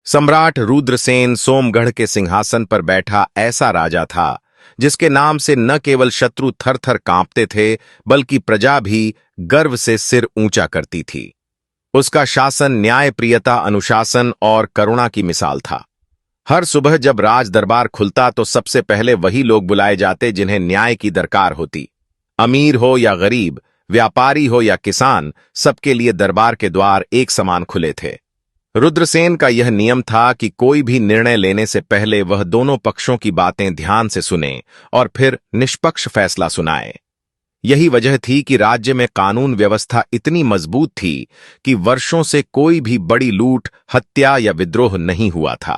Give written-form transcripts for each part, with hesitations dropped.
सम्राट रुद्रसेन सोमगढ़ के सिंहासन पर बैठा ऐसा राजा था जिसके नाम से न केवल शत्रु थर थर कांपते थे बल्कि प्रजा भी गर्व से सिर ऊंचा करती थी। उसका शासन न्यायप्रियता, अनुशासन और करुणा की मिसाल था। हर सुबह जब राज दरबार खुलता तो सबसे पहले वही लोग बुलाए जाते जिन्हें न्याय की दरकार होती। अमीर हो या गरीब, व्यापारी हो या किसान, सबके लिए दरबार के द्वार एक समान खुले थे। रुद्रसेन का यह नियम था कि कोई भी निर्णय लेने से पहले वह दोनों पक्षों की बातें ध्यान से सुने और फिर निष्पक्ष फैसला सुनाए। यही वजह थी कि राज्य में कानून व्यवस्था इतनी मजबूत थी कि वर्षों से कोई भी बड़ी लूट, हत्या या विद्रोह नहीं हुआ था।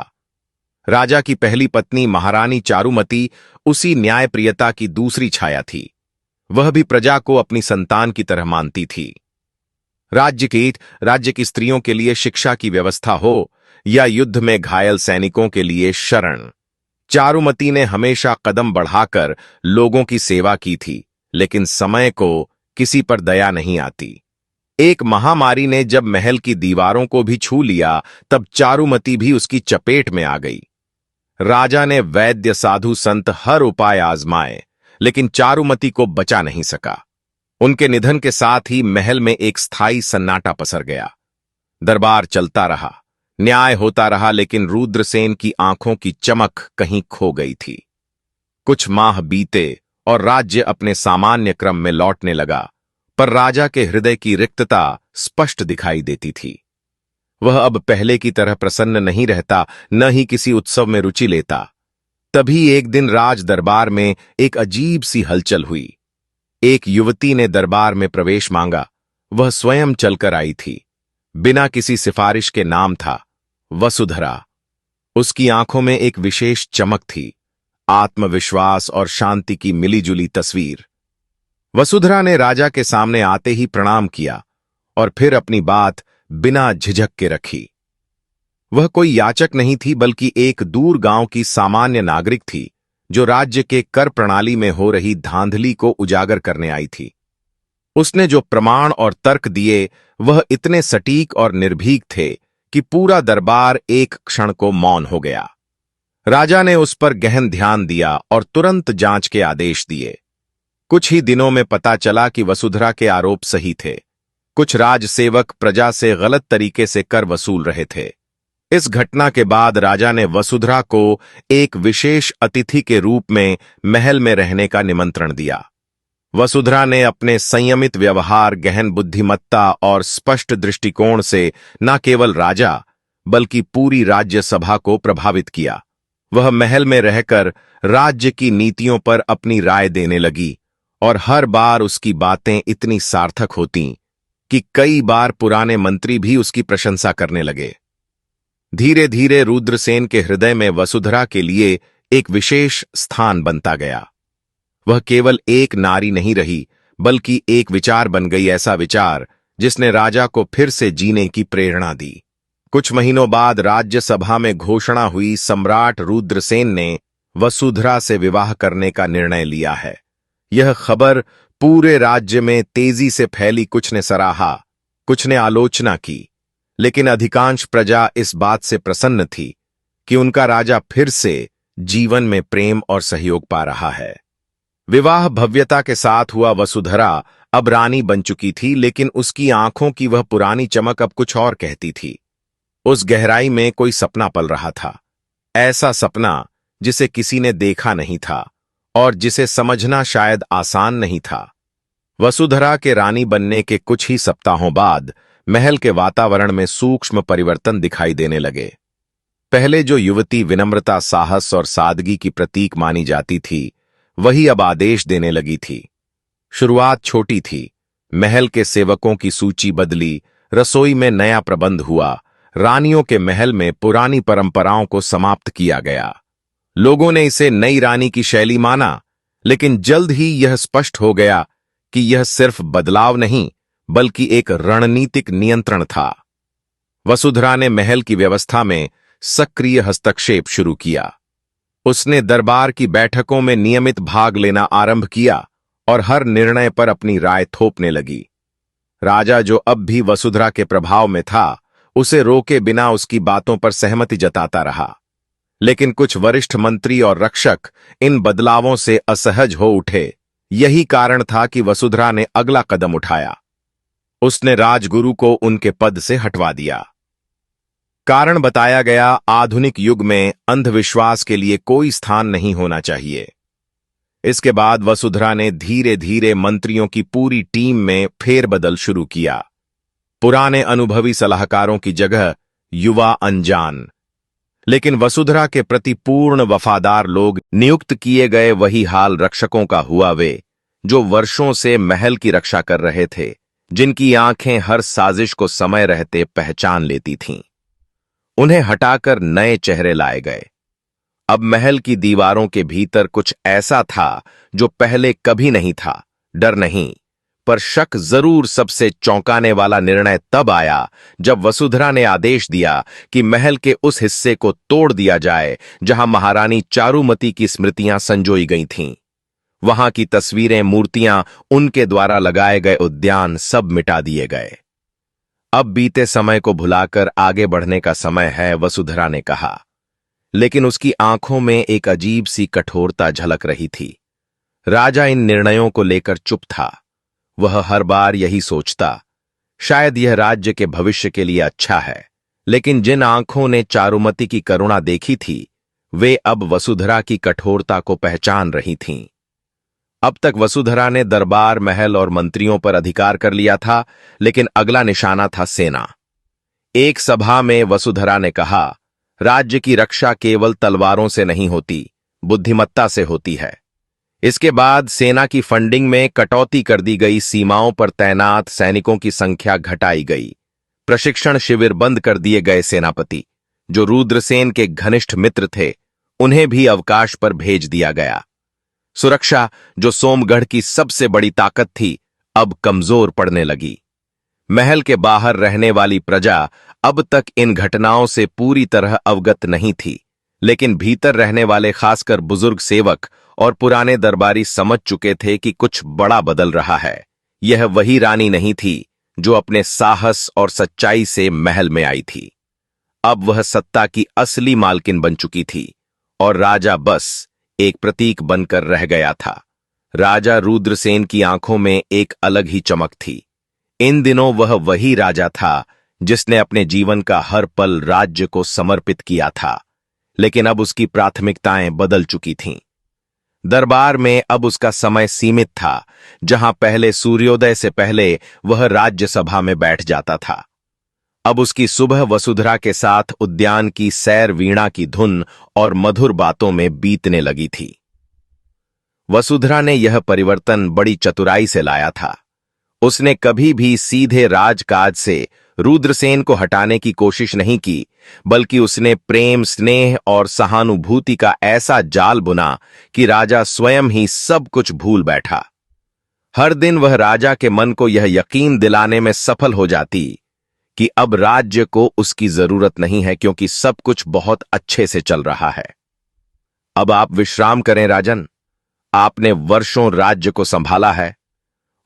राजा की पहली पत्नी महारानी चारुमती उसी न्यायप्रियता की दूसरी छाया थी। वह भी प्रजा को अपनी संतान की तरह मानती थी। राज्य की स्त्रियों के लिए शिक्षा की व्यवस्था हो या युद्ध में घायल सैनिकों के लिए शरण, चारुमती ने हमेशा कदम बढ़ाकर लोगों की सेवा की थी। लेकिन समय को किसी पर दया नहीं आती। एक महामारी ने जब महल की दीवारों को भी छू लिया तब चारुमती भी उसकी चपेट में आ गई। राजा ने वैद्य, साधु, संत हर उपाय आजमाए लेकिन चारुमती को बचा नहीं सका। उनके निधन के साथ ही महल में एक स्थायी सन्नाटा पसर गया। दरबार चलता रहा, न्याय होता रहा, लेकिन रुद्रसेन की आंखों की चमक कहीं खो गई थी। कुछ माह बीते और राज्य अपने सामान्य क्रम में लौटने लगा, पर राजा के हृदय की रिक्तता स्पष्ट दिखाई देती थी। वह अब पहले की तरह प्रसन्न नहीं रहता, न ही किसी उत्सव में रुचि लेता। तभी एक दिन राज दरबार में एक अजीब सी हलचल हुई। एक युवती ने दरबार में प्रवेश मांगा। वह स्वयं चलकर आई थी, बिना किसी सिफारिश के। नाम था वसुधरा। उसकी आंखों में एक विशेष चमक थी, आत्मविश्वास और शांति की मिलीजुली तस्वीर। वसुधरा ने राजा के सामने आते ही प्रणाम किया और फिर अपनी बात बिना झिझक के रखी। वह कोई याचक नहीं थी बल्कि एक दूर गांव की सामान्य नागरिक थी जो राज्य के कर प्रणाली में हो रही धांधली को उजागर करने आई थी। उसने जो प्रमाण और तर्क दिए वह इतने सटीक और निर्भीक थे कि पूरा दरबार एक क्षण को मौन हो गया। राजा ने उस पर गहन ध्यान दिया और तुरंत जांच के आदेश दिए। कुछ ही दिनों में पता चला कि वसुधरा के आरोप सही थे। कुछ राजसेवक प्रजा से गलत तरीके से कर वसूल रहे थे। इस घटना के बाद राजा ने वसुधरा को एक विशेष अतिथि के रूप में महल में रहने का निमंत्रण दिया। वसुधरा ने अपने संयमित व्यवहार, गहन बुद्धिमत्ता और स्पष्ट दृष्टिकोण से न केवल राजा बल्कि पूरी राज्यसभा को प्रभावित किया। वह महल में रहकर राज्य की नीतियों पर अपनी राय देने लगी और हर बार उसकी बातें इतनी सार्थक होतीं कि कई बार पुराने मंत्री भी उसकी प्रशंसा करने लगे। धीरे धीरे रुद्रसेन के हृदय में वसुधरा के लिए एक विशेष स्थान बनता गया। वह केवल एक नारी नहीं रही बल्कि एक विचार बन गई, ऐसा विचार जिसने राजा को फिर से जीने की प्रेरणा दी। कुछ महीनों बाद राज्यसभा में घोषणा हुई, सम्राट रुद्रसेन ने वसुधरा से विवाह करने का निर्णय लिया है। यह खबर पूरे राज्य में तेजी से फैली। कुछ ने सराहा, कुछ ने आलोचना की, लेकिन अधिकांश प्रजा इस बात से प्रसन्न थी कि उनका राजा फिर से जीवन में प्रेम और सहयोग पा रहा है। विवाह भव्यता के साथ हुआ। वसुधरा अब रानी बन चुकी थी, लेकिन उसकी आंखों की वह पुरानी चमक अब कुछ और कहती थी। उस गहराई में कोई सपना पल रहा था, ऐसा सपना जिसे किसी ने देखा नहीं था और जिसे समझना शायद आसान नहीं था। वसुधरा के रानी बनने के कुछ ही सप्ताहों बाद महल के वातावरण में सूक्ष्म परिवर्तन दिखाई देने लगे। पहले जो युवती विनम्रता, साहस और सादगी की प्रतीक मानी जाती थी, वही अब आदेश देने लगी थी। शुरुआत छोटी थी। महल के सेवकों की सूची बदली, रसोई में नया प्रबंध हुआ, रानियों के महल में पुरानी परंपराओं को समाप्त किया गया। लोगों ने इसे नई रानी की शैली माना, लेकिन जल्द ही यह स्पष्ट हो गया कि यह सिर्फ बदलाव नहीं बल्कि एक रणनीतिक नियंत्रण था। वसुधरा ने महल की व्यवस्था में सक्रिय हस्तक्षेप शुरू किया। उसने दरबार की बैठकों में नियमित भाग लेना आरंभ किया और हर निर्णय पर अपनी राय थोपने लगी। राजा, जो अब भी वसुधरा के प्रभाव में था, उसे रोके बिना उसकी बातों पर सहमति जताता रहा। लेकिन कुछ वरिष्ठ मंत्री और रक्षक इन बदलावों से असहज हो उठे। यही कारण था कि वसुंधरा ने अगला कदम उठाया। उसने राजगुरु को उनके पद से हटवा दिया। कारण बताया गया, आधुनिक युग में अंधविश्वास के लिए कोई स्थान नहीं होना चाहिए। इसके बाद वसुंधरा ने धीरे धीरे मंत्रियों की पूरी टीम में फेरबदल शुरू किया। पुराने अनुभवी सलाहकारों की जगह युवा अनजान लेकिन वसुंधरा के प्रति पूर्ण वफादार लोग नियुक्त किए गए। वही हाल रक्षकों का हुआ। वे जो वर्षों से महल की रक्षा कर रहे थे, जिनकी आंखें हर साजिश को समय रहते पहचान लेती थीं, उन्हें हटाकर नए चेहरे लाए गए। अब महल की दीवारों के भीतर कुछ ऐसा था जो पहले कभी नहीं था। डर नहीं, पर शक जरूर। सबसे चौंकाने वाला निर्णय तब आया जब वसुंधरा ने आदेश दिया कि महल के उस हिस्से को तोड़ दिया जाए जहां महारानी चारुमती की स्मृतियां संजोई गई थीं। वहां की तस्वीरें, मूर्तियां, उनके द्वारा लगाए गए उद्यान सब मिटा दिए गए। अब बीते समय को भुलाकर आगे बढ़ने का समय है, वसुंधरा ने कहा। लेकिन उसकी आंखों में एक अजीब सी कठोरता झलक रही थी। राजा इन निर्णयों को लेकर चुप था। वह हर बार यही सोचता, शायद यह राज्य के भविष्य के लिए अच्छा है। लेकिन जिन आंखों ने चारुमती की करुणा देखी थी, वे अब वसुंधरा की कठोरता को पहचान रही थीं। अब तक वसुंधरा ने दरबार, महल और मंत्रियों पर अधिकार कर लिया था, लेकिन अगला निशाना था सेना। एक सभा में वसुंधरा ने कहा, राज्य की रक्षा केवल तलवारों से नहीं होती, बुद्धिमत्ता से होती है। इसके बाद सेना की फंडिंग में कटौती कर दी गई, सीमाओं पर तैनात सैनिकों की संख्या घटाई गई, प्रशिक्षण शिविर बंद कर दिए गए। सेनापति जो रुद्रसेन के घनिष्ठ मित्र थे, उन्हें भी अवकाश पर भेज दिया गया। सुरक्षा जो सोमगढ़ की सबसे बड़ी ताकत थी, अब कमजोर पड़ने लगी। महल के बाहर रहने वाली प्रजा अब तक इन घटनाओं से पूरी तरह अवगत नहीं थी, लेकिन भीतर रहने वाले खासकर बुजुर्ग सेवक और पुराने दरबारी समझ चुके थे कि कुछ बड़ा बदल रहा है। यह वही रानी नहीं थी जो अपने साहस और सच्चाई से महल में आई थी। अब वह सत्ता की असली मालकिन बन चुकी थी और राजा बस एक प्रतीक बनकर रह गया था। राजा रुद्रसेन की आंखों में एक अलग ही चमक थी। इन दिनों वह वही राजा था जिसने अपने जीवन का हर पल राज्य को समर्पित किया था, लेकिन अब उसकी प्राथमिकताएं बदल चुकी थीं। दरबार में अब उसका समय सीमित था। जहां पहले सूर्योदय से पहले वह राज्यसभा में बैठ जाता था, अब उसकी सुबह वसुंधरा के साथ उद्यान की सैर, वीणा की धुन और मधुर बातों में बीतने लगी थी। वसुंधरा ने यह परिवर्तन बड़ी चतुराई से लाया था। उसने कभी भी सीधे राजकाज से रुद्रसेन को हटाने की कोशिश नहीं की, बल्कि उसने प्रेम, स्नेह और सहानुभूति का ऐसा जाल बुना कि राजा स्वयं ही सब कुछ भूल बैठा। हर दिन वह राजा के मन को यह यकीन दिलाने में सफल हो जाती कि अब राज्य को उसकी जरूरत नहीं है, क्योंकि सब कुछ बहुत अच्छे से चल रहा है। अब आप विश्राम करें राजन, आपने वर्षों राज्य को संभाला है,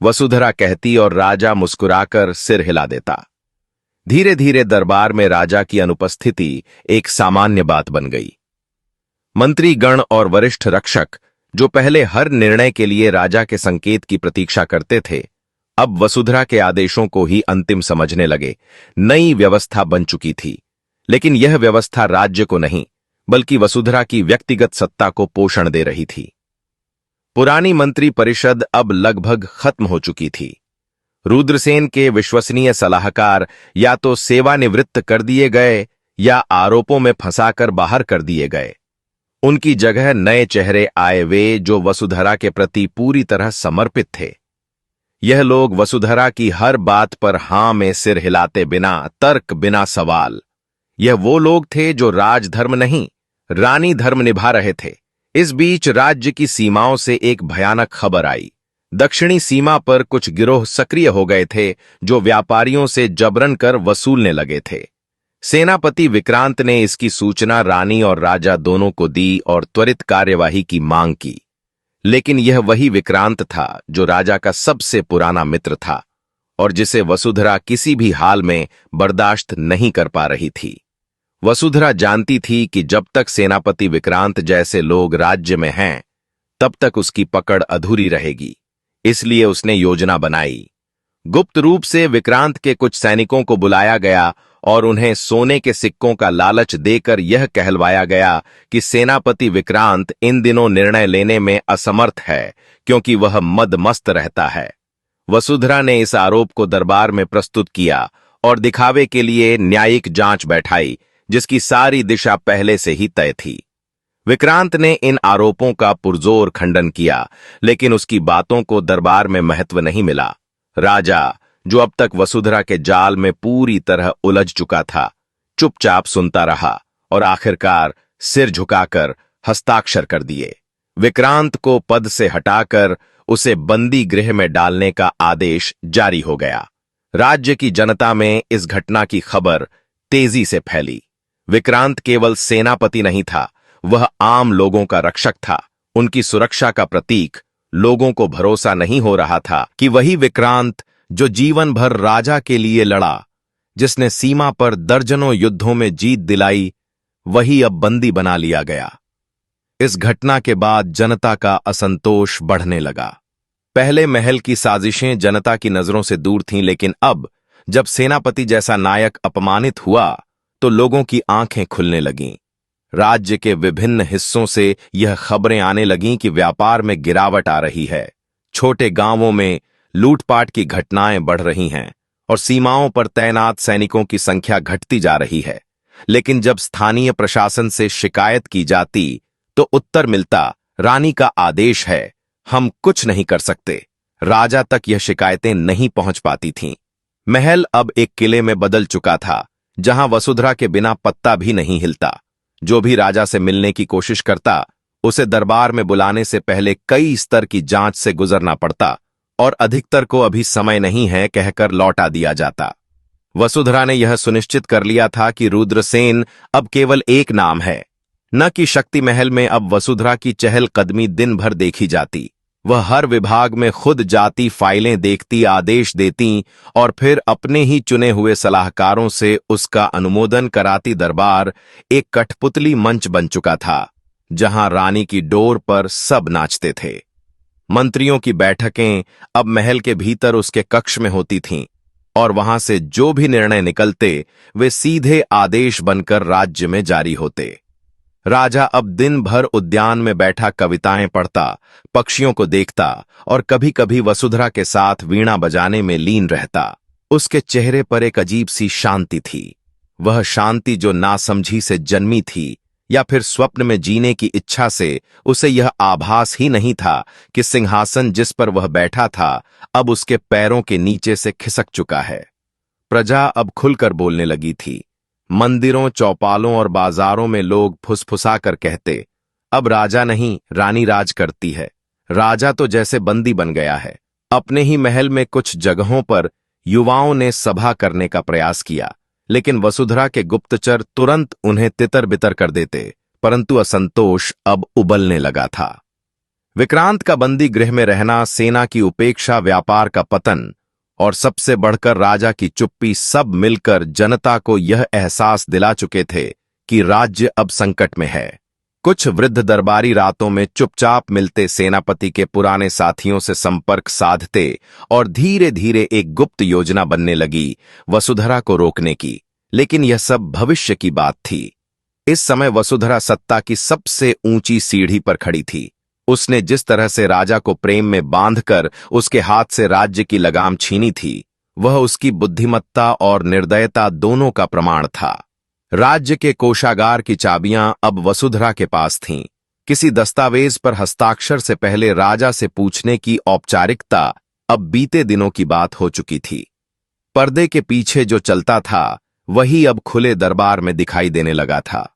वसुंधरा कहती और राजा मुस्कुराकर सिर हिला देता। धीरे धीरे दरबार में राजा की अनुपस्थिति एक सामान्य बात बन गई। मंत्रीगण और वरिष्ठ रक्षक जो पहले हर निर्णय के लिए राजा के संकेत की प्रतीक्षा करते थे, अब वसुंधरा के आदेशों को ही अंतिम समझने लगे। नई व्यवस्था बन चुकी थी, लेकिन यह व्यवस्था राज्य को नहीं, बल्कि वसुंधरा की व्यक्तिगत सत्ता को पोषण दे रही थी। पुरानी मंत्री परिषद अब लगभग खत्म हो चुकी थी। रुद्रसेन के विश्वसनीय सलाहकार या तो सेवानिवृत्त कर दिए गए या आरोपों में फंसाकर बाहर कर दिए गए। उनकी जगह नए चेहरे आए, वे जो वसुंधरा के प्रति पूरी तरह समर्पित थे। यह लोग वसुंधरा की हर बात पर हां में सिर हिलाते, बिना तर्क, बिना सवाल। यह वो लोग थे जो राजधर्म नहीं, रानी धर्म निभा रहे थे। इस बीच राज्य की सीमाओं से एक भयानक खबर आई। दक्षिणी सीमा पर कुछ गिरोह सक्रिय हो गए थे जो व्यापारियों से जबरन कर वसूलने लगे थे। सेनापति विक्रांत ने इसकी सूचना रानी और राजा दोनों को दी और त्वरित कार्यवाही की मांग की। लेकिन यह वही विक्रांत था जो राजा का सबसे पुराना मित्र था और जिसे वसुंधरा किसी भी हाल में बर्दाश्त नहीं कर पा रही थी। वसुंधरा जानती थी कि जब तक सेनापति विक्रांत जैसे लोग राज्य में हैं, तब तक उसकी पकड़ अधूरी रहेगी। इसलिए उसने योजना बनाई। गुप्त रूप से विक्रांत के कुछ सैनिकों को बुलाया गया और उन्हें सोने के सिक्कों का लालच देकर यह कहलवाया गया कि सेनापति विक्रांत इन दिनों निर्णय लेने में असमर्थ है, क्योंकि वह मदमस्त रहता है। वसुंधरा ने इस आरोप को दरबार में प्रस्तुत किया और दिखावे के लिए न्यायिक जांच बैठाई, जिसकी सारी दिशा पहले से ही तय थी। विक्रांत ने इन आरोपों का पुरजोर खंडन किया, लेकिन उसकी बातों को दरबार में महत्व नहीं मिला। राजा, जो अब तक वसुंधरा के जाल में पूरी तरह उलझ चुका था, चुपचाप सुनता रहा और आखिरकार सिर झुकाकर हस्ताक्षर कर दिए। विक्रांत को पद से हटाकर उसे बंदी गृह में डालने का आदेश जारी हो गया। राज्य की जनता में इस घटना की खबर तेजी से फैली। विक्रांत केवल सेनापति नहीं था, वह आम लोगों का रक्षक था, उनकी सुरक्षा का प्रतीक। लोगों को भरोसा नहीं हो रहा था कि वही विक्रांत जो जीवन भर राजा के लिए लड़ा, जिसने सीमा पर दर्जनों युद्धों में जीत दिलाई, वही अब बंदी बना लिया गया। इस घटना के बाद जनता का असंतोष बढ़ने लगा। पहले महल की साजिशें जनता की नजरों से दूर थीं, लेकिन अब जब सेनापति जैसा नायक अपमानित हुआ, तो लोगों की आंखें खुलने लगीं। राज्य के विभिन्न हिस्सों से यह खबरें आने लगीं कि व्यापार में गिरावट आ रही है, छोटे गांवों में लूटपाट की घटनाएं बढ़ रही हैं और सीमाओं पर तैनात सैनिकों की संख्या घटती जा रही है। लेकिन जब स्थानीय प्रशासन से शिकायत की जाती, तो उत्तर मिलता, रानी का आदेश है, हम कुछ नहीं कर सकते। राजा तक यह शिकायतें नहीं पहुंच पाती थीं। महल अब एक किले में बदल चुका था, जहां वसुंधरा के बिना पत्ता भी नहीं हिलता। जो भी राजा से मिलने की कोशिश करता, उसे दरबार में बुलाने से पहले कई स्तर की जांच से गुजरना पड़ता और अधिकतर को अभी समय नहीं है कहकर लौटा दिया जाता। वसुंधरा ने यह सुनिश्चित कर लिया था कि रुद्रसेन अब केवल एक नाम है, न कि शक्ति महल में अब वसुंधरा की चहलकदमी दिन भर देखी जाती। वह हर विभाग में खुद जाती, फाइलें देखती, आदेश देती और फिर अपने ही चुने हुए सलाहकारों से उसका अनुमोदन कराती। दरबार एक कठपुतली मंच बन चुका था, जहां रानी की डोर पर सब नाचते थे। मंत्रियों की बैठकें अब महल के भीतर उसके कक्ष में होती थीं और वहां से जो भी निर्णय निकलते, वे सीधे आदेश बनकर राज्य में जारी होते। राजा अब दिन भर उद्यान में बैठा कविताएं पढ़ता, पक्षियों को देखता और कभी कभी वसुंधरा के साथ वीणा बजाने में लीन रहता। उसके चेहरे पर एक अजीब सी शांति थी, वह शांति जो नासमझी से जन्मी थी या फिर स्वप्न में जीने की इच्छा से। उसे यह आभास ही नहीं था कि सिंहासन जिस पर वह बैठा था, अब उसके पैरों के नीचे से खिसक चुका है। प्रजा अब खुलकर बोलने लगी थी। मंदिरों, चौपालों और बाजारों में लोग फुसफुसाकर कहते, अब राजा नहीं, रानी राज करती है। राजा तो जैसे बंदी बन गया है। अपने ही महल में कुछ जगहों पर युवाओं ने सभा करने का प्रयास किया, लेकिन वसुंधरा के गुप्तचर तुरंत उन्हें तितर बितर कर देते। परंतु असंतोष अब उबलने लगा था। विक्रांत का बंदी गृह में रहना, सेना की उपेक्षा, व्यापार का पतन और सबसे बढ़कर राजा की चुप्पी, सब मिलकर जनता को यह एहसास दिला चुके थे कि राज्य अब संकट में है। कुछ वृद्ध दरबारी रातों में चुपचाप मिलते, सेनापति के पुराने साथियों से संपर्क साधते और धीरे धीरे एक गुप्त योजना बनने लगी वसुंधरा को रोकने की। लेकिन यह सब भविष्य की बात थी। इस समय वसुंधरा सत्ता की सबसे ऊंची सीढ़ी पर खड़ी थी। उसने जिस तरह से राजा को प्रेम में बांधकर उसके हाथ से राज्य की लगाम छीनी थी, वह उसकी बुद्धिमत्ता और निर्दयता दोनों का प्रमाण था। राज्य के कोषागार की चाबियां अब वसुंधरा के पास थीं। किसी दस्तावेज पर हस्ताक्षर से पहले राजा से पूछने की औपचारिकता अब बीते दिनों की बात हो चुकी थी। पर्दे के पीछे जो चलता था, वही अब खुले दरबार में दिखाई देने लगा था।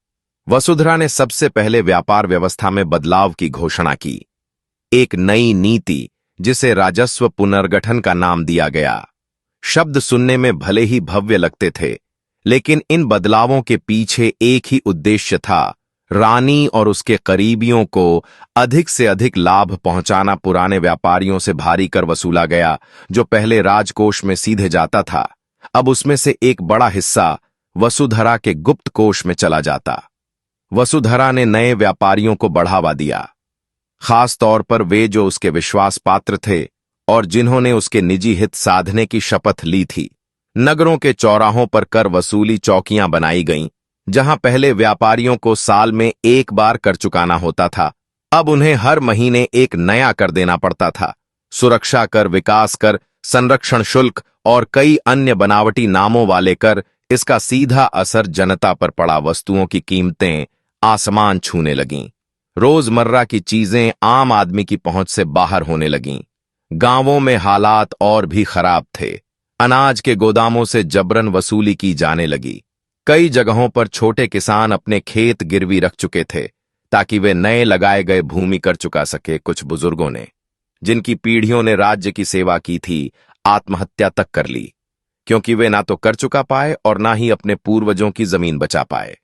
वसुंधरा ने सबसे पहले व्यापार व्यवस्था में बदलाव की घोषणा की। एक नई नीति, जिसे राजस्व पुनर्गठन का नाम दिया गया। शब्द सुनने में भले ही भव्य लगते थे, लेकिन इन बदलावों के पीछे एक ही उद्देश्य था, रानी और उसके करीबियों को अधिक से अधिक लाभ पहुंचाना पुराने व्यापारियों से भारी कर वसूला गया। जो पहले राजकोष में सीधे जाता था, अब उसमें से एक बड़ा हिस्सा वसुधरा के गुप्त कोष में चला जाता। वसुधरा ने नए व्यापारियों को बढ़ावा दिया, खास तौर पर वे जो उसके विश्वास पात्र थे और जिन्होंने उसके निजी हित साधने की शपथ ली थी। नगरों के चौराहों पर कर वसूली चौकियां बनाई गईं, जहां पहले व्यापारियों को साल में एक बार कर चुकाना होता था, अब उन्हें हर महीने एक नया कर देना पड़ता था। सुरक्षा कर, विकास कर, संरक्षण शुल्क और कई अन्य बनावटी नामों वाले कर, इसका सीधा असर जनता पर पड़ा। वस्तुओं की कीमतें आसमान छूने लगीं। रोजमर्रा की चीजें आम आदमी की पहुंच से बाहर होने लगीं। गांवों में हालात और भी खराब थे। अनाज के गोदामों से जबरन वसूली की जाने लगी। कई जगहों पर छोटे किसान अपने खेत गिरवी रख चुके थे ताकि वे नए लगाए गए भूमि कर चुका सके। कुछ बुजुर्गों ने, जिनकी पीढ़ियों ने राज्य की सेवा की थी, आत्महत्या तक कर ली, क्योंकि वे ना तो कर चुका पाए और ना ही अपने पूर्वजों की जमीन बचा पाए।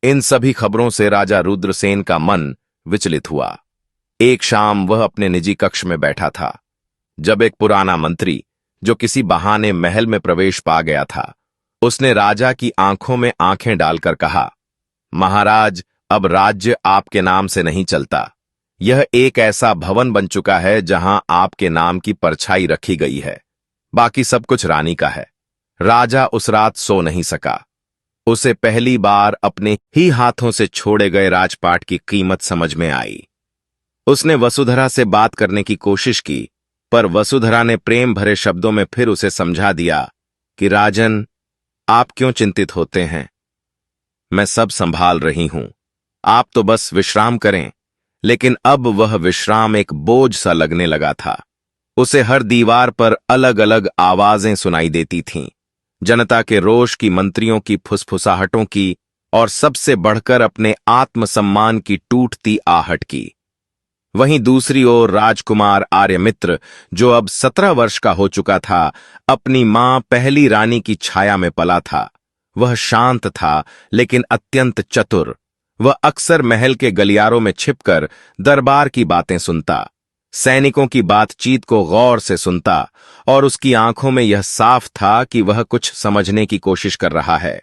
इन सभी खबरों से राजा रुद्रसेन का मन विचलित हुआ। एक शाम वह अपने निजी कक्ष में बैठा था, जब एक पुराना मंत्री, जो किसी बहाने महल में प्रवेश पा गया था, उसने राजा की आंखों में आंखें डालकर कहा, महाराज, अब राज्य आपके नाम से नहीं चलता। यह एक ऐसा भवन बन चुका है जहां आपके नाम की परछाई रखी गई है। बाकी सब कुछ रानी का है। राजा उस रात सो नहीं सका। उसे पहली बार अपने ही हाथों से छोड़े गए राजपाट की कीमत समझ में आई। उसने वसुधरा से बात करने की कोशिश की, पर वसुधरा ने प्रेम भरे शब्दों में फिर उसे समझा दिया कि राजन, आप क्यों चिंतित होते हैं? मैं सब संभाल रही हूं, आप तो बस विश्राम करें। लेकिन अब वह विश्राम एक बोझ सा लगने लगा था। उसे हर दीवार पर अलग अलग आवाजें सुनाई देती थीं, जनता के रोष की, मंत्रियों की फुसफुसाहटों की और सबसे बढ़कर अपने आत्मसम्मान की टूटती आहट की। वहीं दूसरी ओर राजकुमार आर्यमित्र, जो अब 17 वर्ष का हो चुका था, अपनी मां पहली रानी की छाया में पला था। वह शांत था लेकिन अत्यंत चतुर। वह अक्सर महल के गलियारों में छिपकर दरबार की बातें सुनता, सैनिकों की बातचीत को गौर से सुनता और उसकी आंखों में यह साफ था कि वह कुछ समझने की कोशिश कर रहा है,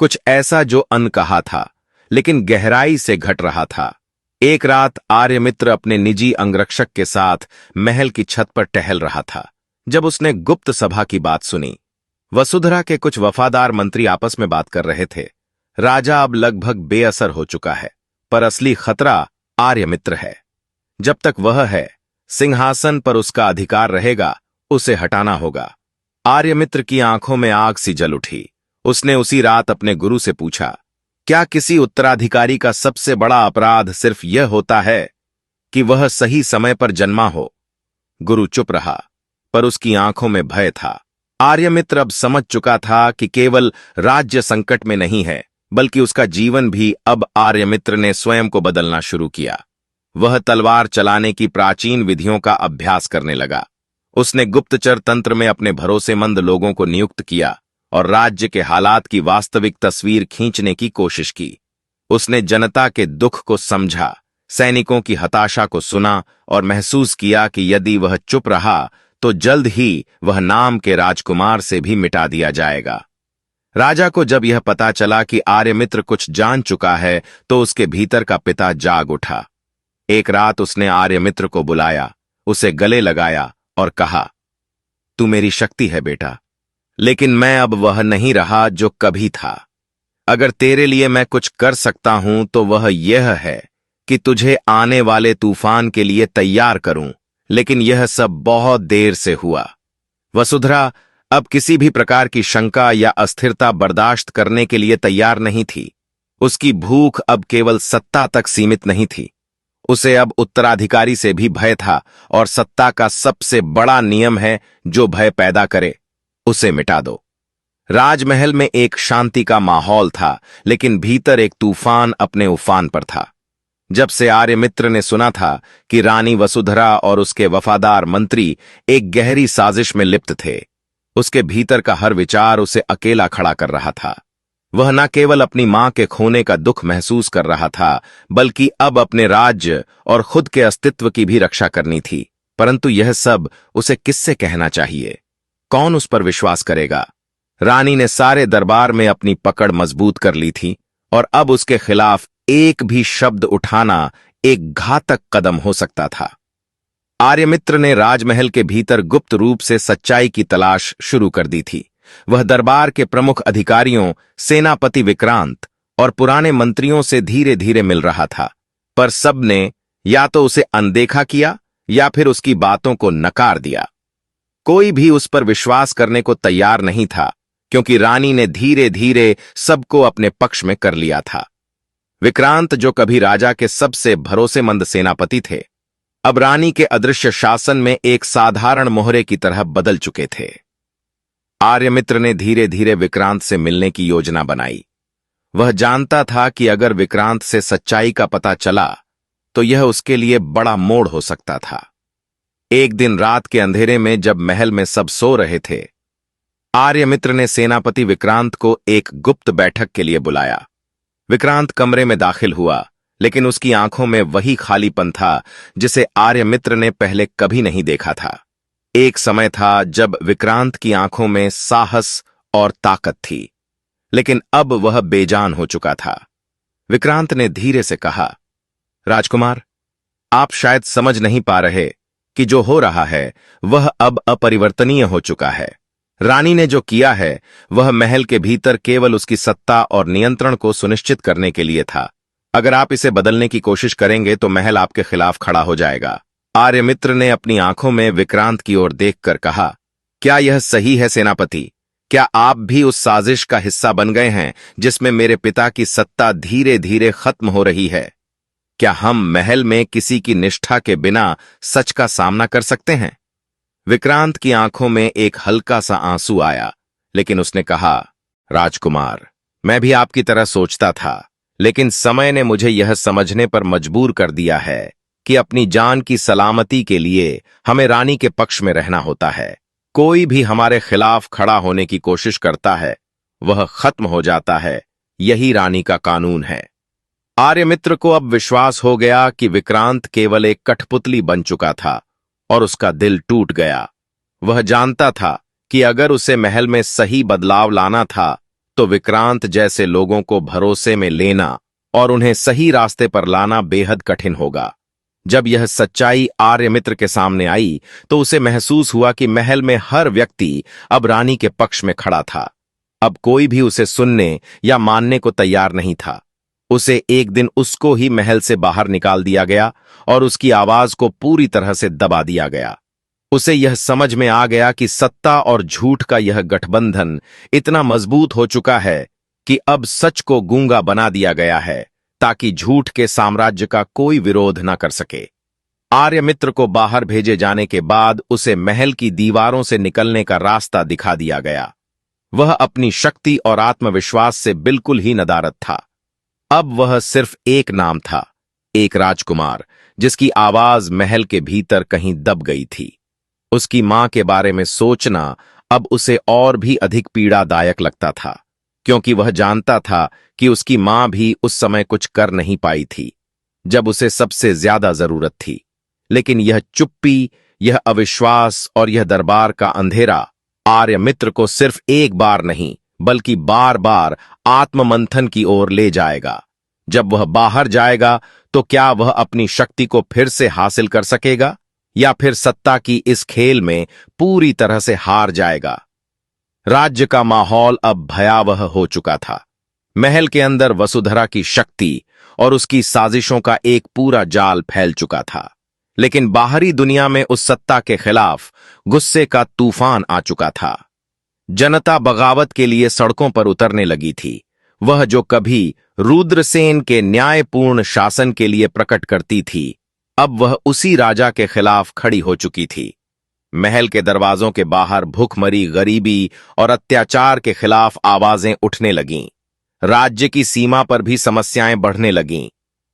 कुछ ऐसा जो अनकहा था लेकिन गहराई से घट रहा था। एक रात आर्यमित्र अपने निजी अंगरक्षक के साथ महल की छत पर टहल रहा था, जब उसने गुप्त सभा की बात सुनी। वसुधरा के कुछ वफादार मंत्री आपस में बात कर रहे थे। राजा अब लगभग बेअसर हो चुका है, पर असली खतरा आर्यमित्र है। जब तक वह है, सिंहासन पर उसका अधिकार रहेगा, उसे हटाना होगा। आर्यमित्र की आंखों में आग सी जल उठी। उसने उसी रात अपने गुरु से पूछा, क्या किसी उत्तराधिकारी का सबसे बड़ा अपराध सिर्फ यह होता है कि वह सही समय पर जन्मा हो? गुरु चुप रहा, पर उसकी आंखों में भय था। आर्यमित्र अब समझ चुका था कि केवल राज्य संकट में नहीं है, बल्कि उसका जीवन भी। अब आर्यमित्र ने स्वयं को बदलना शुरू किया। वह तलवार चलाने की प्राचीन विधियों का अभ्यास करने लगा। उसने गुप्तचर तंत्र में अपने भरोसेमंद लोगों को नियुक्त किया और राज्य के हालात की वास्तविक तस्वीर खींचने की कोशिश की। उसने जनता के दुख को समझा, सैनिकों की हताशा को सुना और महसूस किया कि यदि वह चुप रहा तो जल्द ही वह नाम के राजकुमार से भी मिटा दिया जाएगा। राजा को जब यह पता चला कि आर्यमित्र कुछ जान चुका है, तो उसके भीतर का पिता जाग उठा। एक रात उसने आर्यमित्र को बुलाया, उसे गले लगाया और कहा, तू मेरी शक्ति है बेटा, लेकिन मैं अब वह नहीं रहा जो कभी था। अगर तेरे लिए मैं कुछ कर सकता हूं तो वह यह है कि तुझे आने वाले तूफान के लिए तैयार करूं, लेकिन यह सब बहुत देर से हुआ। वसुधरा अब किसी भी प्रकार की शंका या अस्थिरता बर्दाश्त करने के लिए तैयार नहीं थी। उसकी भूख अब केवल सत्ता तक सीमित नहीं थी। उसे अब उत्तराधिकारी से भी भय था, और सत्ता का सबसे बड़ा नियम है, जो भय पैदा करे उसे मिटा दो। राजमहल में एक शांति का माहौल था, लेकिन भीतर एक तूफान अपने उफान पर था। जब से आर्यमित्र ने सुना था कि रानी वसुधरा और उसके वफादार मंत्री एक गहरी साजिश में लिप्त थे, उसके भीतर का हर विचार उसे अकेला खड़ा कर रहा था। वह न केवल अपनी मां के खोने का दुख महसूस कर रहा था, बल्कि अब अपने राज्य और खुद के अस्तित्व की भी रक्षा करनी थी। परंतु यह सब उसे किससे कहना चाहिए? कौन उस पर विश्वास करेगा? रानी ने सारे दरबार में अपनी पकड़ मजबूत कर ली थी और अब उसके खिलाफ एक भी शब्द उठाना एक घातक कदम हो सकता था। आर्यमित्र ने राजमहल के भीतर गुप्त रूप से सच्चाई की तलाश शुरू कर दी थी। वह दरबार के प्रमुख अधिकारियों, सेनापति विक्रांत और पुराने मंत्रियों से धीरे धीरे मिल रहा था, पर सबने या तो उसे अनदेखा किया या फिर उसकी बातों को नकार दिया। कोई भी उस पर विश्वास करने को तैयार नहीं था, क्योंकि रानी ने धीरे धीरे सबको अपने पक्ष में कर लिया था। विक्रांत, जो कभी राजा के सबसे भरोसेमंद सेनापति थे, अब रानी के अदृश्य शासन में एक साधारण मोहरे की तरह बदल चुके थे। आर्यमित्र ने धीरे धीरे विक्रांत से मिलने की योजना बनाई। वह जानता था कि अगर विक्रांत से सच्चाई का पता चला तो यह उसके लिए बड़ा मोड़ हो सकता था। एक दिन रात के अंधेरे में जब महल में सब सो रहे थे, आर्यमित्र ने सेनापति विक्रांत को एक गुप्त बैठक के लिए बुलाया। विक्रांत कमरे में दाखिल हुआ, लेकिन उसकी आंखों में वही खालीपन था जिसे आर्यमित्र ने पहले कभी नहीं देखा था। एक समय था जब विक्रांत की आंखों में साहस और ताकत थी, लेकिन अब वह बेजान हो चुका था। विक्रांत ने धीरे से कहा, राजकुमार, आप शायद समझ नहीं पा रहे कि जो हो रहा है वह अब अपरिवर्तनीय हो चुका है। रानी ने जो किया है वह महल के भीतर केवल उसकी सत्ता और नियंत्रण को सुनिश्चित करने के लिए था। अगर आप इसे बदलने की कोशिश करेंगे तो महल आपके खिलाफ खड़ा हो जाएगा। आर्यमित्र ने अपनी आंखों में विक्रांत की ओर देखकर कहा, क्या यह सही है सेनापति? क्या आप भी उस साजिश का हिस्सा बन गए हैं जिसमें मेरे पिता की सत्ता धीरे धीरे खत्म हो रही है? क्या हम महल में किसी की निष्ठा के बिना सच का सामना कर सकते हैं? विक्रांत की आंखों में एक हल्का सा आंसू आया, लेकिन उसने कहा, राजकुमार, मैं भी आपकी तरह सोचता था, लेकिन समय ने मुझे यह समझने पर मजबूर कर दिया है कि अपनी जान की सलामती के लिए हमें रानी के पक्ष में रहना होता है। कोई भी हमारे खिलाफ खड़ा होने की कोशिश करता है, वह खत्म हो जाता है। यही रानी का कानून है। आर्यमित्र को अब विश्वास हो गया कि विक्रांत केवल एक कठपुतली बन चुका था और उसका दिल टूट गया। वह जानता था कि अगर उसे महल में सही बदलाव लाना था तो विक्रांत जैसे लोगों को भरोसे में लेना और उन्हें सही रास्ते पर लाना बेहद कठिन होगा। जब यह सच्चाई आर्यमित्र के सामने आई तो उसे महसूस हुआ कि महल में हर व्यक्ति अब रानी के पक्ष में खड़ा था। अब कोई भी उसे सुनने या मानने को तैयार नहीं था। उसे एक दिन उसको ही महल से बाहर निकाल दिया गया और उसकी आवाज को पूरी तरह से दबा दिया गया। उसे यह समझ में आ गया कि सत्ता और झूठ का यह गठबंधन इतना मजबूत हो चुका है कि अब सच को गूंगा बना दिया गया है ताकि झूठ के साम्राज्य का कोई विरोध न कर सके। आर्यमित्र को बाहर भेजे जाने के बाद उसे महल की दीवारों से निकलने का रास्ता दिखा दिया गया। वह अपनी शक्ति और आत्मविश्वास से बिल्कुल ही नदारद था। अब वह सिर्फ एक नाम था, एक राजकुमार जिसकी आवाज महल के भीतर कहीं दब गई थी। उसकी मां के बारे में सोचना अब उसे और भी अधिक पीड़ादायक लगता था, क्योंकि वह जानता था कि उसकी मां भी उस समय कुछ कर नहीं पाई थी जब उसे सबसे ज्यादा जरूरत थी। लेकिन यह चुप्पी, यह अविश्वास और यह दरबार का अंधेरा आर्यमित्र को सिर्फ एक बार नहीं बल्कि बार बार आत्ममंथन की ओर ले जाएगा। जब वह बाहर जाएगा तो क्या वह अपनी शक्ति को फिर से हासिल कर सकेगा या फिर सत्ता की इस खेल में पूरी तरह से हार जाएगा? राज्य का माहौल अब भयावह हो चुका था। महल के अंदर वसुंधरा की शक्ति और उसकी साजिशों का एक पूरा जाल फैल चुका था, लेकिन बाहरी दुनिया में उस सत्ता के खिलाफ गुस्से का तूफान आ चुका था। जनता बगावत के लिए सड़कों पर उतरने लगी थी। वह जो कभी रुद्रसेन के न्यायपूर्ण शासन के लिए प्रकट करती थी, अब वह उसी राजा के खिलाफ खड़ी हो चुकी थी। महल के दरवाजों के बाहर भूखमरी, गरीबी और अत्याचार के खिलाफ आवाजें उठने लगीं। राज्य की सीमा पर भी समस्याएं बढ़ने लगीं।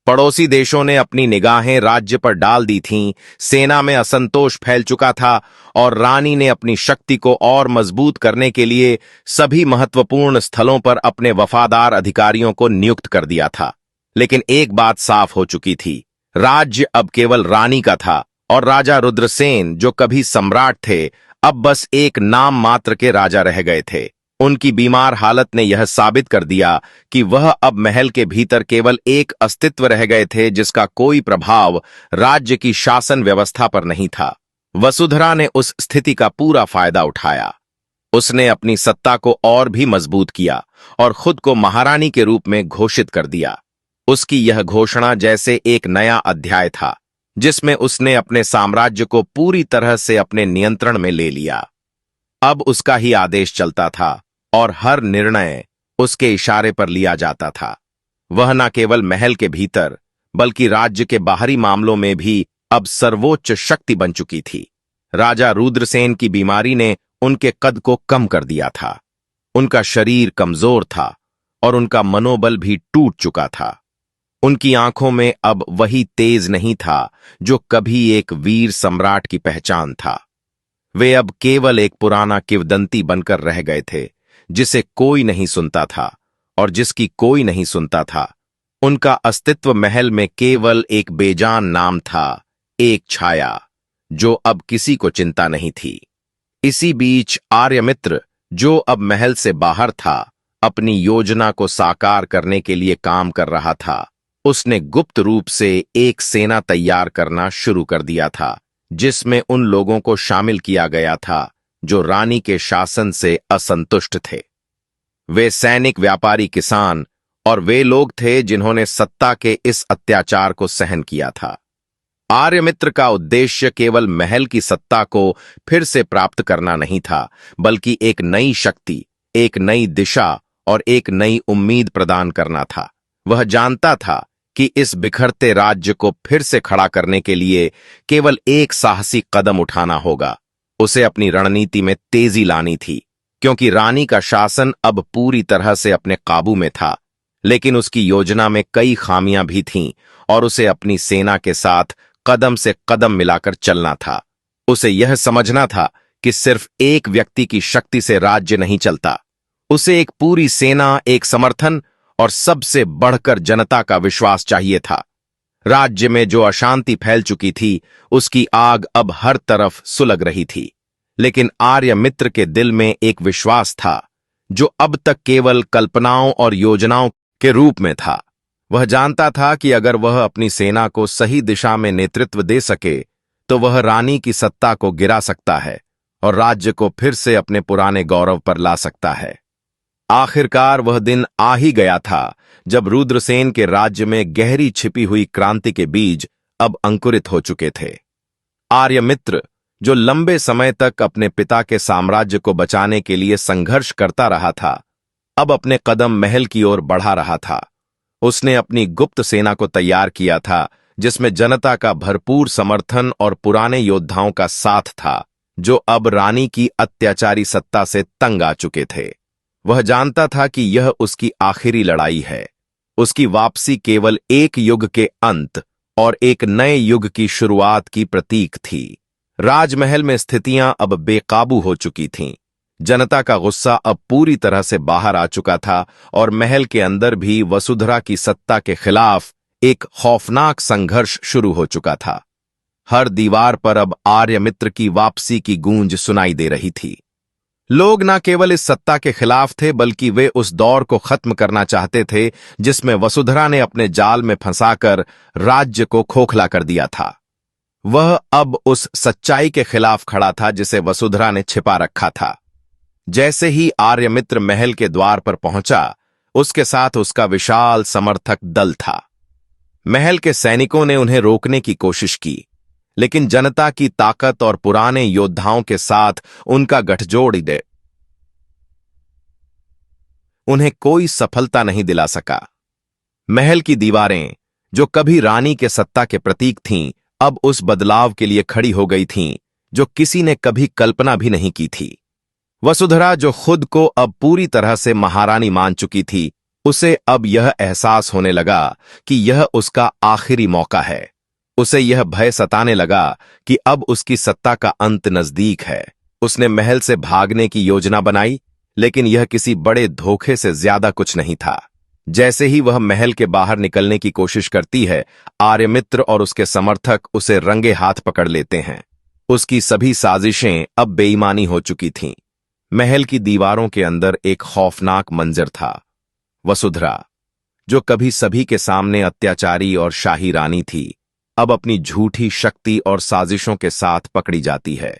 पड़ोसी देशों ने अपनी निगाहें राज्य पर डाल दी थीं, सेना में असंतोष फैल चुका था और रानी ने अपनी शक्ति को और मजबूत करने के लिए सभी महत्वपूर्ण स्थलों पर अपने वफादार अधिकारियों को नियुक्त कर दिया था। लेकिन एक बात साफ हो चुकी थी, राज्य अब केवल रानी का था और राजा रुद्रसेन, जो कभी सम्राट थे, अब बस एक नाम मात्र के राजा रह गए थे। उनकी बीमार हालत ने यह साबित कर दिया कि वह अब महल के भीतर केवल एक अस्तित्व रह गए थे, जिसका कोई प्रभाव राज्य की शासन व्यवस्था पर नहीं था। वसुंधरा ने उस स्थिति का पूरा फायदा उठाया। उसने अपनी सत्ता को और भी मजबूत किया और खुद को महारानी के रूप में घोषित कर दिया। उसकी यह घोषणा जैसे एक नया अध्याय था, जिसमें उसने अपने साम्राज्य को पूरी तरह से अपने नियंत्रण में ले लिया। अब उसका ही आदेश चलता था और हर निर्णय उसके इशारे पर लिया जाता था। वह न केवल महल के भीतर बल्कि राज्य के बाहरी मामलों में भी अब सर्वोच्च शक्ति बन चुकी थी। राजा रुद्रसेन की बीमारी ने उनके कद को कम कर दिया था। उनका शरीर कमजोर था और उनका मनोबल भी टूट चुका था। उनकी आंखों में अब वही तेज नहीं था जो कभी एक वीर सम्राट की पहचान था। वे अब केवल एक पुराना किंवदंती बनकर रह गए थे, जिसे कोई नहीं सुनता था और जिसकी कोई नहीं सुनता था। उनका अस्तित्व महल में केवल एक बेजान नाम था, एक छाया जो अब किसी को चिंता नहीं थी। इसी बीच आर्यमित्र, जो अब महल से बाहर था, अपनी योजना को साकार करने के लिए काम कर रहा था। उसने गुप्त रूप से एक सेना तैयार करना शुरू कर दिया था, जिसमें उन लोगों को शामिल किया गया था जो रानी के शासन से असंतुष्ट थे। वे सैनिक, व्यापारी, किसान और वे लोग थे जिन्होंने सत्ता के इस अत्याचार को सहन किया था। आर्यमित्र का उद्देश्य केवल महल की सत्ता को फिर से प्राप्त करना नहीं था, बल्कि एक नई शक्ति, एक नई दिशा और एक नई उम्मीद प्रदान करना था। वह जानता था कि इस बिखरते राज्य को फिर से खड़ा करने के लिए केवल एक साहसी कदम उठाना होगा। उसे अपनी रणनीति में तेजी लानी थी, क्योंकि रानी का शासन अब पूरी तरह से अपने काबू में था। लेकिन उसकी योजना में कई खामियां भी थीं और उसे अपनी सेना के साथ कदम से कदम मिलाकर चलना था। उसे यह समझना था कि सिर्फ एक व्यक्ति की शक्ति से राज्य नहीं चलता। उसे एक पूरी सेना, एक समर्थन और सबसे बढ़कर जनता का विश्वास चाहिए था। राज्य में जो अशांति फैल चुकी थी, उसकी आग अब हर तरफ सुलग रही थी। लेकिन आर्यमित्र के दिल में एक विश्वास था, जो अब तक केवल कल्पनाओं और योजनाओं के रूप में था। वह जानता था कि अगर वह अपनी सेना को सही दिशा में नेतृत्व दे सके, तो वह रानी की सत्ता को गिरा सकता है और राज्य को फिर से अपने पुराने गौरव पर ला सकता है। आखिरकार वह दिन आ ही गया था, जब रुद्रसेन के राज्य में गहरी छिपी हुई क्रांति के बीज अब अंकुरित हो चुके थे। आर्यमित्र, जो लंबे समय तक अपने पिता के साम्राज्य को बचाने के लिए संघर्ष करता रहा था, अब अपने कदम महल की ओर बढ़ा रहा था। उसने अपनी गुप्त सेना को तैयार किया था, जिसमें जनता का भरपूर समर्थन और पुराने योद्धाओं का साथ था, जो अब रानी की अत्याचारी सत्ता से तंग आ चुके थे। वह जानता था कि यह उसकी आखिरी लड़ाई है। उसकी वापसी केवल एक युग के अंत और एक नए युग की शुरुआत की प्रतीक थी। राजमहल में स्थितियां अब बेकाबू हो चुकी थीं। जनता का गुस्सा अब पूरी तरह से बाहर आ चुका था और महल के अंदर भी वसुंधरा की सत्ता के खिलाफ एक खौफनाक संघर्ष शुरू हो चुका था। हर दीवार पर अब आर्यमित्र की वापसी की गूंज सुनाई दे रही थी। लोग न केवल इस सत्ता के खिलाफ थे, बल्कि वे उस दौर को खत्म करना चाहते थे जिसमें वसुंधरा ने अपने जाल में फंसाकर राज्य को खोखला कर दिया था। वह अब उस सच्चाई के खिलाफ खड़ा था जिसे वसुंधरा ने छिपा रखा था। जैसे ही आर्यमित्र महल के द्वार पर पहुंचा, उसके साथ उसका विशाल समर्थक दल था। महल के सैनिकों ने उन्हें रोकने की कोशिश की, लेकिन जनता की ताकत और पुराने योद्धाओं के साथ उनका गठजोड़ दे उन्हें कोई सफलता नहीं दिला सका। महल की दीवारें, जो कभी रानी के सत्ता के प्रतीक थीं, अब उस बदलाव के लिए खड़ी हो गई थीं जो किसी ने कभी कल्पना भी नहीं की थी। वसुंधरा, जो खुद को अब पूरी तरह से महारानी मान चुकी थी, उसे अब यह एहसास होने लगा कि यह उसका आखिरी मौका है। उसे यह भय सताने लगा कि अब उसकी सत्ता का अंत नजदीक है। उसने महल से भागने की योजना बनाई, लेकिन यह किसी बड़े धोखे से ज्यादा कुछ नहीं था। जैसे ही वह महल के बाहर निकलने की कोशिश करती है, आर्यमित्र और उसके समर्थक उसे रंगे हाथ पकड़ लेते हैं। उसकी सभी साजिशें अब बेईमानी हो चुकी थीं। महल की दीवारों के अंदर एक खौफनाक मंजर था। वसुंधरा, जो कभी सभी के सामने अत्याचारी और शाही रानी थी, अब अपनी झूठी शक्ति और साजिशों के साथ पकड़ी जाती है।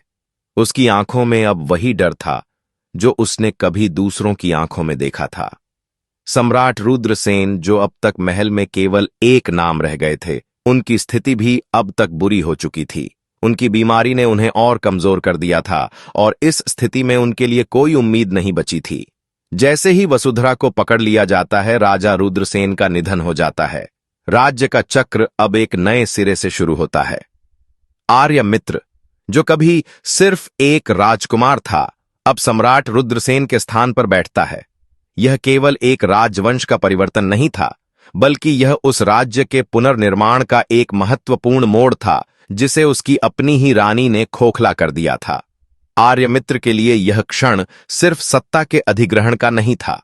उसकी आंखों में अब वही डर था जो उसने कभी दूसरों की आंखों में देखा था। सम्राट रुद्रसेन, जो अब तक महल में केवल एक नाम रह गए थे, उनकी स्थिति भी अब तक बुरी हो चुकी थी। उनकी बीमारी ने उन्हें और कमजोर कर दिया था और इस स्थिति में उनके लिए कोई उम्मीद नहीं बची थी। जैसे ही वसुंधरा को पकड़ लिया जाता है, राजा रुद्रसेन का निधन हो जाता है। राज्य का चक्र अब एक नए सिरे से शुरू होता है। आर्यमित्र, जो कभी सिर्फ एक राजकुमार था, अब सम्राट रुद्रसेन के स्थान पर बैठता है। यह केवल एक राजवंश का परिवर्तन नहीं था, बल्कि यह उस राज्य के पुनर्निर्माण का एक महत्वपूर्ण मोड़ था जिसे उसकी अपनी ही रानी ने खोखला कर दिया था। आर्यमित्र के लिए यह क्षण सिर्फ सत्ता के अधिग्रहण का नहीं था,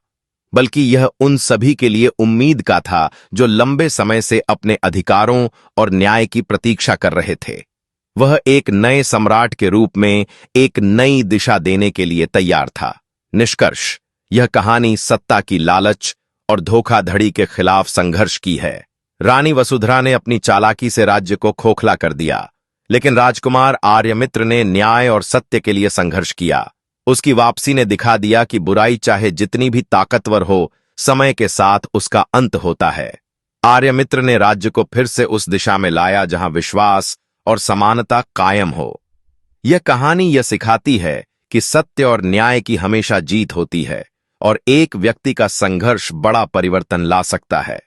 बल्कि यह उन सभी के लिए उम्मीद का था जो लंबे समय से अपने अधिकारों और न्याय की प्रतीक्षा कर रहे थे। वह एक नए सम्राट के रूप में एक नई दिशा देने के लिए तैयार था। निष्कर्ष, यह कहानी सत्ता की लालच और धोखाधड़ी के खिलाफ संघर्ष की है। रानी वसुंधरा ने अपनी चालाकी से राज्य को खोखला कर दिया, लेकिन राजकुमार आर्यमित्र ने न्याय और सत्य के लिए संघर्ष किया। उसकी वापसी ने दिखा दिया कि बुराई चाहे जितनी भी ताकतवर हो, समय के साथ उसका अंत होता है। आर्यमित्र ने राज्य को फिर से उस दिशा में लाया जहां विश्वास और समानता कायम हो। यह कहानी यह सिखाती है कि सत्य और न्याय की हमेशा जीत होती है और एक व्यक्ति का संघर्ष बड़ा परिवर्तन ला सकता है।